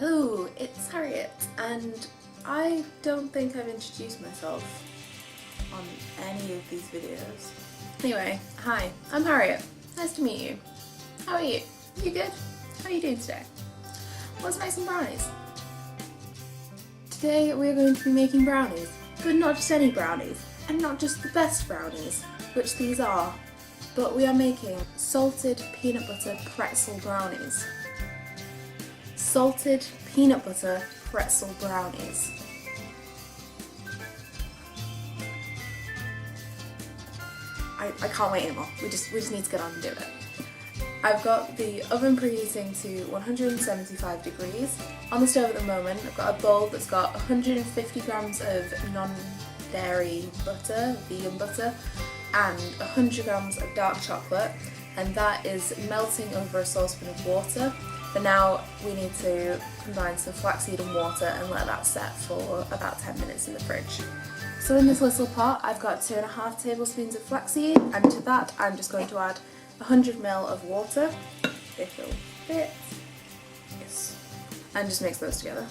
Hello, it's Harriet, and I don't think I've introduced myself on any of these videos. Anyway, hi, I'm Harriet. Nice to meet you. How are you? You good? How are you doing today? Let's make some brownies. Today we're going to be making brownies, but not just any brownies, and not just the best brownies, which these are, but we are making salted peanut butter pretzel brownies. Salted peanut butter pretzel brownies. I can't wait anymore. We just need to get on and do it. I've got the oven preheating to 175 degrees. On the stove at the moment, I've got a bowl that's got 150 grams of non-dairy butter, vegan butter, and 100 grams of dark chocolate, and that is melting over a saucepan of water. But now we need to combine some flaxseed and water and let that set for about 10 minutes in the fridge. So in this little pot I've got 2.5 tablespoons of flaxseed, and to that I'm just going to add 100 ml of water, if it'll fit, yes, and just mix those together.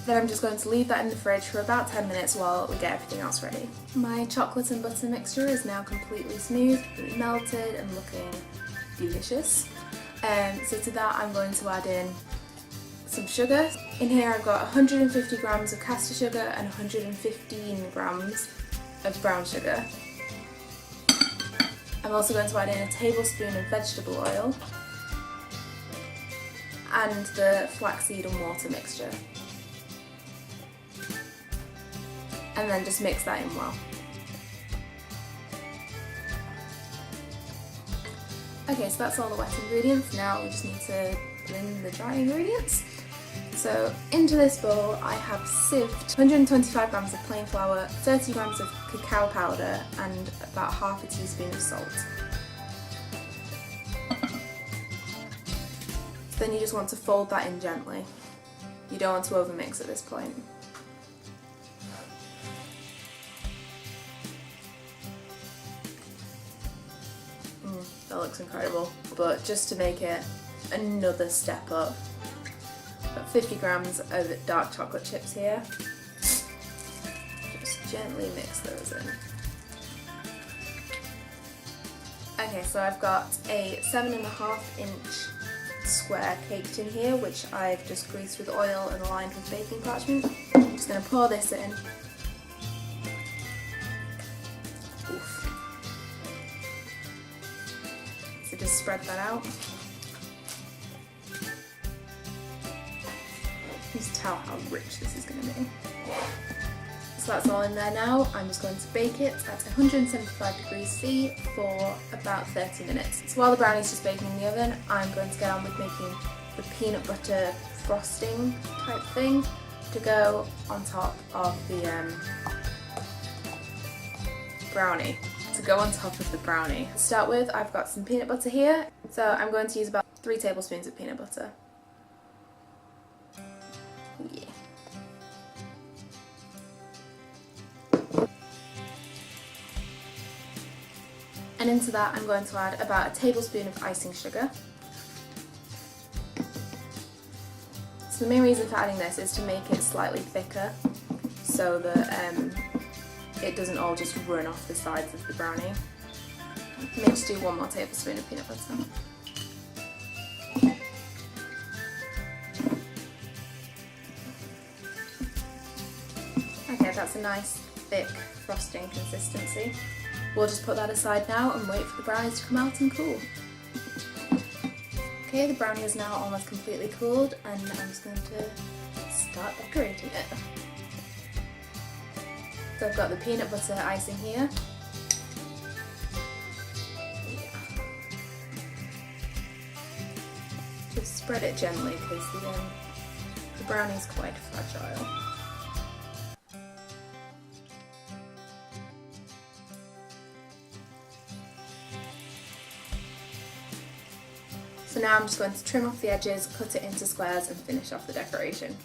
Then I'm just going to leave that in the fridge for about 10 minutes while we get everything else ready. My chocolate and butter mixture is now completely smooth, melted and looking delicious. So to that I'm going to add in some sugar. In here I've got 150 grams of caster sugar and 115 grams of brown sugar. I'm also going to add in a tablespoon of vegetable oil and the flaxseed and water mixture. And then just mix that in well. Okay, so that's all the wet ingredients. Now we just need to put in the dry ingredients. So into this bowl I have sieved 125 grams of plain flour, 30 grams of cacao powder and about half a teaspoon of salt. So then you just want to fold that in gently. You don't want to overmix at this point. That looks incredible, but just to make it another step up, got 50 grams of dark chocolate chips here. Just gently mix those in. Okay, so I've got a 7.5 inch square cake tin here, which I've just greased with oil and lined with baking parchment. I'm just going to pour this in. Oof. So just spread that out. Just tell how rich this is going to be. So that's all in there now. I'm just going to bake it at 175 degrees C for about 30 minutes. So while the brownie's just baking in the oven, I'm going to get on with making the peanut butter frosting type thing to go on top of the brownie. To go on top of the brownie. To start with, I've got some peanut butter here, so I'm going to use about 3 tablespoons of peanut butter. Yeah. And into that I'm going to add about a tablespoon of icing sugar. So the main reason for adding this is to make it slightly thicker so that it doesn't all just run off the sides of the brownie. I may just do 1 more tablespoon of peanut butter. Okay, that's a nice thick frosting consistency. We'll just put that aside now and wait for the brownies to come out and cool. Okay, the brownie is now almost completely cooled, and I'm just going to start decorating it. So I've got the peanut butter icing here. Just spread it gently because the brownie is quite fragile. So now I'm just going to trim off the edges, cut it into squares and finish off the decoration.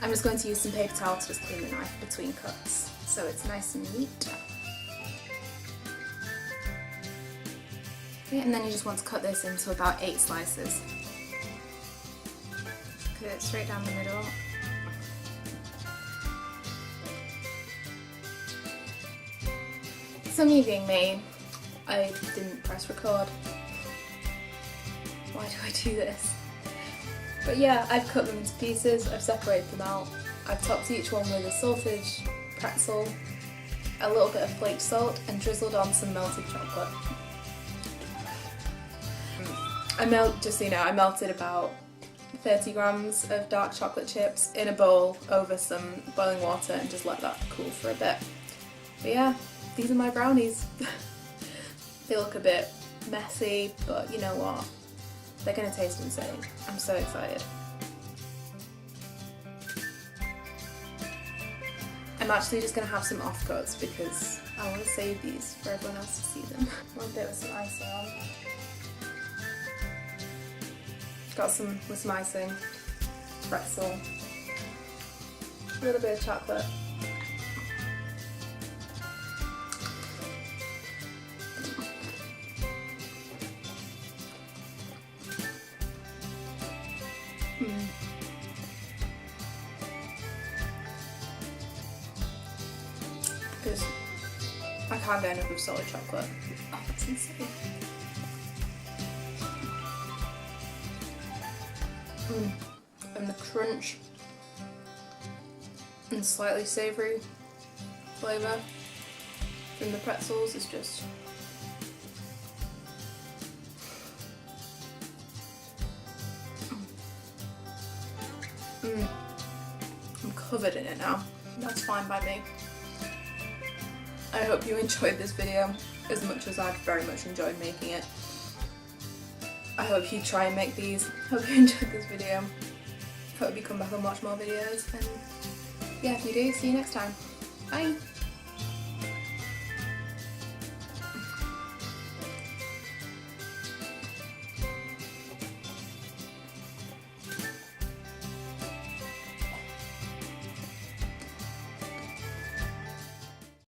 I'm just going to use some paper towel to just clean the knife between cuts so it's nice and neat. Okay, and then you just want to cut this into about 8 slices. Cut it straight down the middle. Some are being made. I didn't press record. Why do I do this? But yeah, I've cut them into pieces, I've separated them out. I've topped each one with a sausage, pretzel, a little bit of flaked salt and drizzled on some melted chocolate. Just so you know, I melted about 30 grams of dark chocolate chips in a bowl over some boiling water and just let that cool for a bit. But yeah, these are my brownies. They look a bit messy, but you know what? They're gonna taste insane. I'm so excited. I'm actually just gonna have some offcuts because I want to save these for everyone else to see them. One bit with some icing on. Got some with some icing, pretzel, a little bit of chocolate. Because I can't get enough of solid chocolate. Oh, that's insane. And the crunch and slightly savoury flavour from the pretzels is just... I'm covered in it now. That's fine by me. I hope you enjoyed this video as much as I've very much enjoyed making it. I hope you try and make these. Hope you enjoyed this video. Hope you come back and watch more videos. And yeah, if you do, see you next time. Bye!